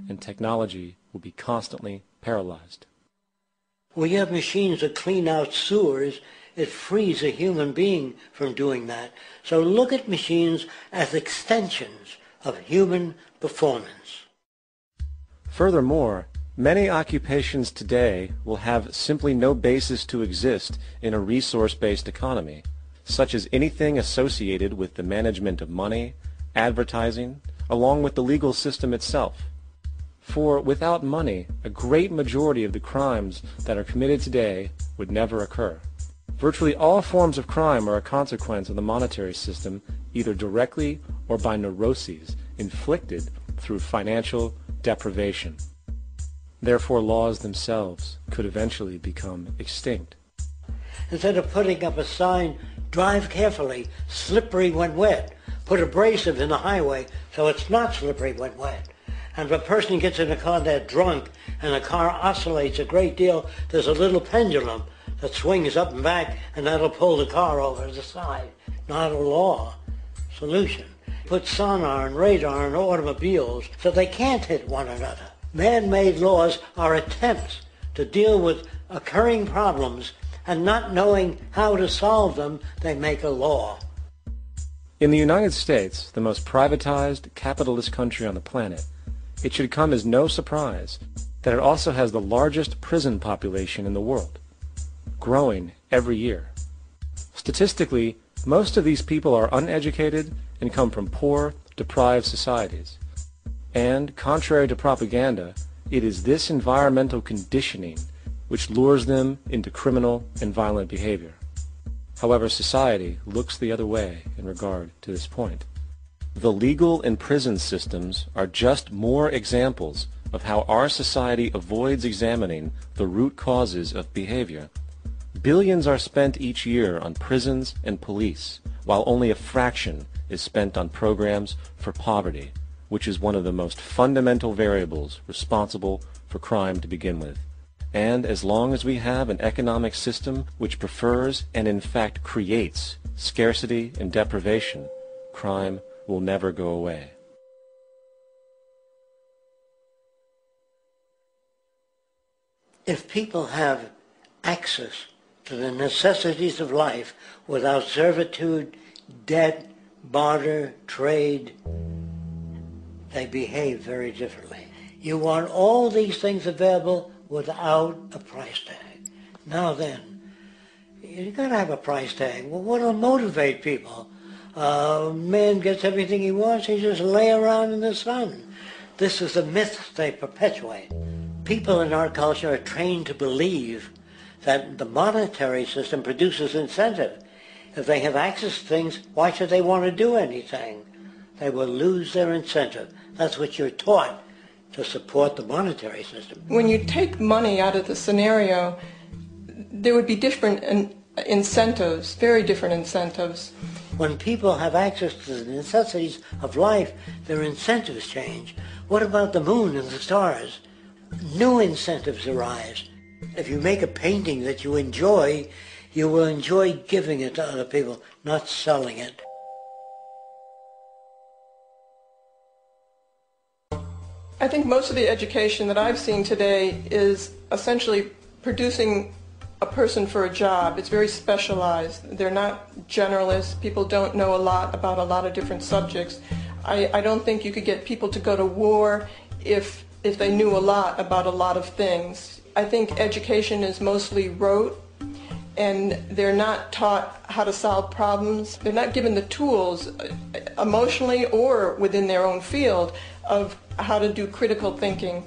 and technology will be constantly paralyzed. We have machines that clean out sewers. It frees a human being from doing that. So look at machines as extensions of human performance. Furthermore, many occupations today will have simply no basis to exist in a resource-based economy, such as anything associated with the management of money, advertising, along with the legal system itself. For without money, a great majority of the crimes that are committed today would never occur. Virtually all forms of crime are a consequence of the monetary system, either directly or by neuroses inflicted through financial deprivation. Therefore, laws themselves could eventually become extinct. Instead of putting up a sign, drive carefully, slippery when wet, put abrasive in the highway so it's not slippery when wet. And if a person gets in a car, they're drunk, and the car oscillates a great deal, there's a little pendulum that swings up and back, and that'll pull the car over to the side. Not a law solution. Put sonar and radar in automobiles so they can't hit one another. Man-made laws are attempts to deal with occurring problems, and not knowing how to solve them, they make a law. In the United States, the most privatized, capitalist country on the planet, it should come as no surprise that it also has the largest prison population in the world, growing every year. Statistically, most of these people are uneducated and come from poor, deprived societies. And, contrary to propaganda, it is this environmental conditioning which lures them into criminal and violent behavior. However, society looks the other way in regard to this point. The legal and prison systems are just more examples of how our society avoids examining the root causes of behavior. Billions are spent each year on prisons and police, while only a fraction is spent on programs for poverty, which is one of the most fundamental variables responsible for crime to begin with. And as long as we have an economic system which prefers and in fact creates scarcity and deprivation, crime will never go away. If people have access to the necessities of life without servitude, debt, barter, trade, they behave very differently. You want all these things available without a price tag. Now then, you gotta have a price tag. Well, what'll motivate people? Man gets everything he wants, he just lay around in the sun. This is the myth they perpetuate. People in our culture are trained to believe that the monetary system produces incentive. If they have access to things, why should they want to do anything? They will lose their incentive. That's what you're taught to support the monetary system. When you take money out of the scenario, there would be different incentives, very different incentives. When people have access to the necessities of life, their incentives change. What about the moon and the stars? New incentives arise. If you make a painting that you enjoy, you will enjoy giving it to other people, not selling it. I think most of the education that I've seen today is essentially producing a person for a job. It's very specialized. They're not generalists. People don't know a lot about a lot of different subjects. I don't think you could get people to go to war if they knew a lot about a lot of things. I think education is mostly rote, and they're not taught how to solve problems. They're not given the tools emotionally or within their own field of how to do critical thinking.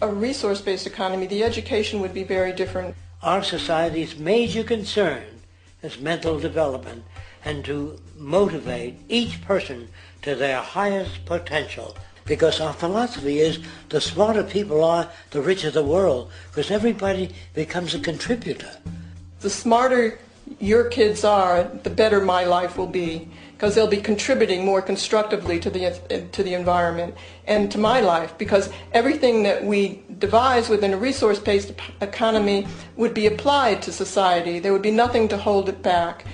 A resource-based economy, the education would be very different. Our society's major concern is mental development and to motivate each person to their highest potential. Because our philosophy is the smarter people are, the richer the world, because everybody becomes a contributor. The smarter your kids are, the better my life will be, because they'll be contributing more constructively to the environment and to my life, because everything that we devise within a resource-based economy would be applied to society. There would be nothing to hold it back.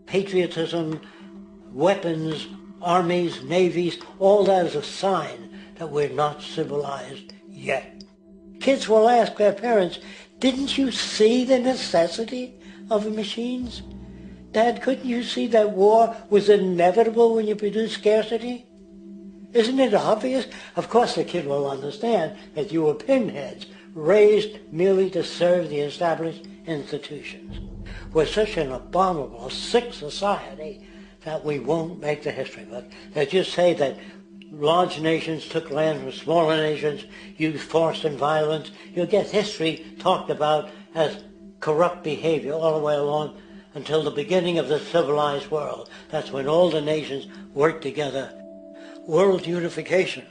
Patriotism, weapons, armies, navies, all that is a sign that we're not civilized yet. Kids will ask their parents, didn't you see the necessity of the machines? Dad, couldn't you see that war was inevitable when you produce scarcity? Isn't it obvious? Of course the kid will understand that you were pinheads, raised merely to serve the established institutions. We're such an abominable, sick society that we won't make the history book. They just say that large nations took land from smaller nations, used force and violence. You'll get history talked about as corrupt behavior all the way along until the beginning of the civilized world. That's when all the nations work together. World unification,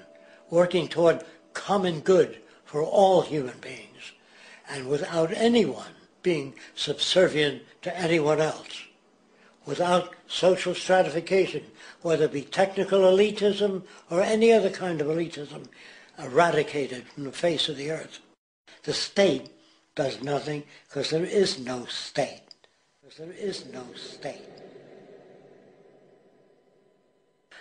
working toward common good for all human beings, and without anyone being subservient to anyone else, without social stratification, whether it be technical elitism or any other kind of elitism, eradicated from the face of the earth. The state does nothing because there is no state. There is no state.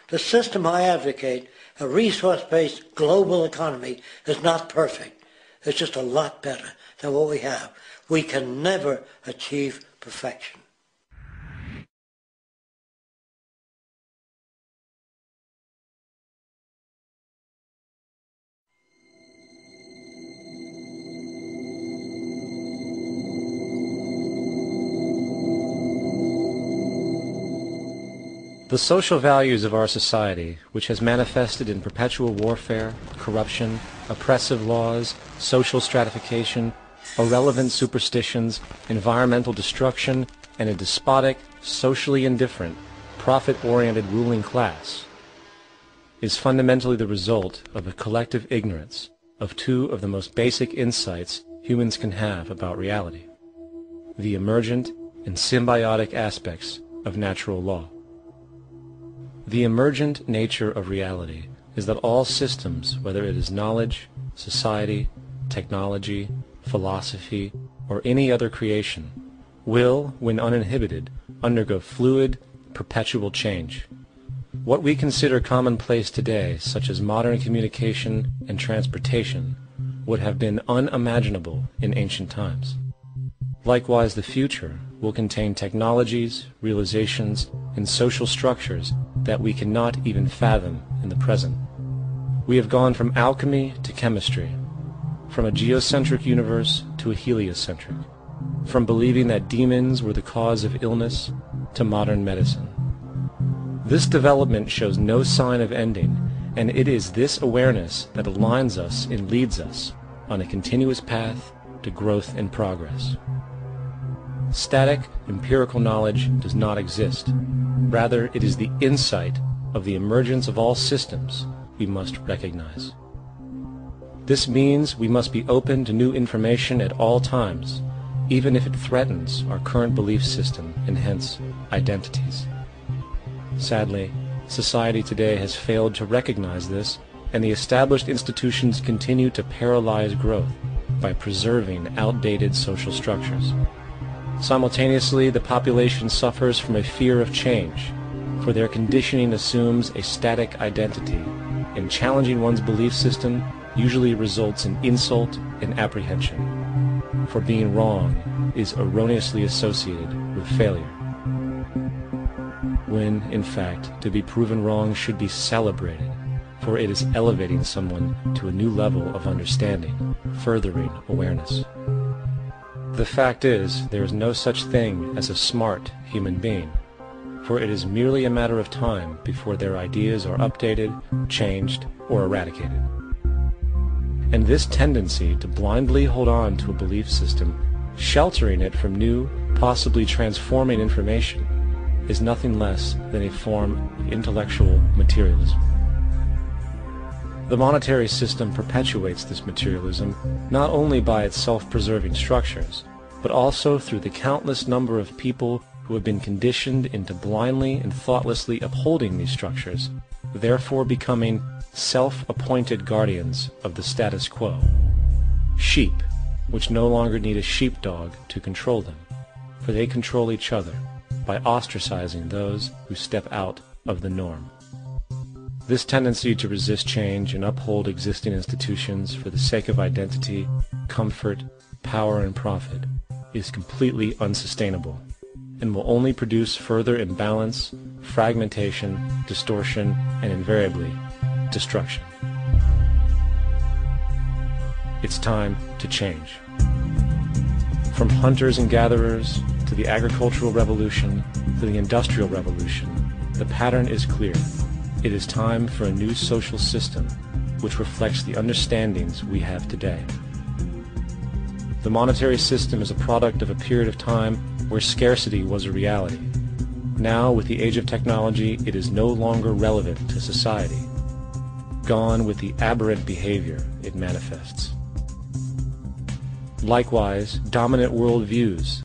The system I advocate, a resource-based global economy, is not perfect. It's just a lot better than what we have. We can never achieve perfection. The social values of our society, which has manifested in perpetual warfare, corruption, oppressive laws, social stratification, irrelevant superstitions, environmental destruction, and a despotic, socially indifferent, profit-oriented ruling class, is fundamentally the result of a collective ignorance of two of the most basic insights humans can have about reality: the emergent and symbiotic aspects of natural law. The emergent nature of reality is that all systems, whether it is knowledge, society, technology, philosophy, or any other creation, will, when uninhibited, undergo fluid, perpetual change. What we consider commonplace today, such as modern communication and transportation, would have been unimaginable in ancient times. Likewise, the future will contain technologies, realizations, and social structures that we cannot even fathom in the present. We have gone from alchemy to chemistry, from a geocentric universe to a heliocentric, from believing that demons were the cause of illness to modern medicine. This development shows no sign of ending, and it is this awareness that aligns us and leads us on a continuous path to growth and progress. Static, empirical knowledge does not exist. Rather, it is the insight of the emergence of all systems we must recognize. This means we must be open to new information at all times, even if it threatens our current belief system and hence identities. Sadly, society today has failed to recognize this, and the established institutions continue to paralyze growth by preserving outdated social structures. Simultaneously, the population suffers from a fear of change, for their conditioning assumes a static identity, and challenging one's belief system usually results in insult and apprehension, for being wrong is erroneously associated with failure, when, in fact, to be proven wrong should be celebrated, for it is elevating someone to a new level of understanding, furthering awareness. The fact is, there is no such thing as a smart human being, for it is merely a matter of time before their ideas are updated, changed, or eradicated. And this tendency to blindly hold on to a belief system, sheltering it from new, possibly transforming information, is nothing less than a form of intellectual materialism. The monetary system perpetuates this materialism not only by its self-preserving structures, but also through the countless number of people who have been conditioned into blindly and thoughtlessly upholding these structures, therefore becoming self-appointed guardians of the status quo. Sheep, which no longer need a sheepdog to control them, for they control each other by ostracizing those who step out of the norm. This tendency to resist change and uphold existing institutions for the sake of identity, comfort, power, and profit is completely unsustainable and will only produce further imbalance, fragmentation, distortion, and invariably, destruction. It's time to change. From hunters and gatherers to the agricultural revolution to the industrial revolution, the pattern is clear. It is time for a new social system which reflects the understandings we have today. The monetary system is a product of a period of time where scarcity was a reality. Now, with the age of technology, it is no longer relevant to society. Gone with the aberrant behavior it manifests. Likewise, dominant worldviews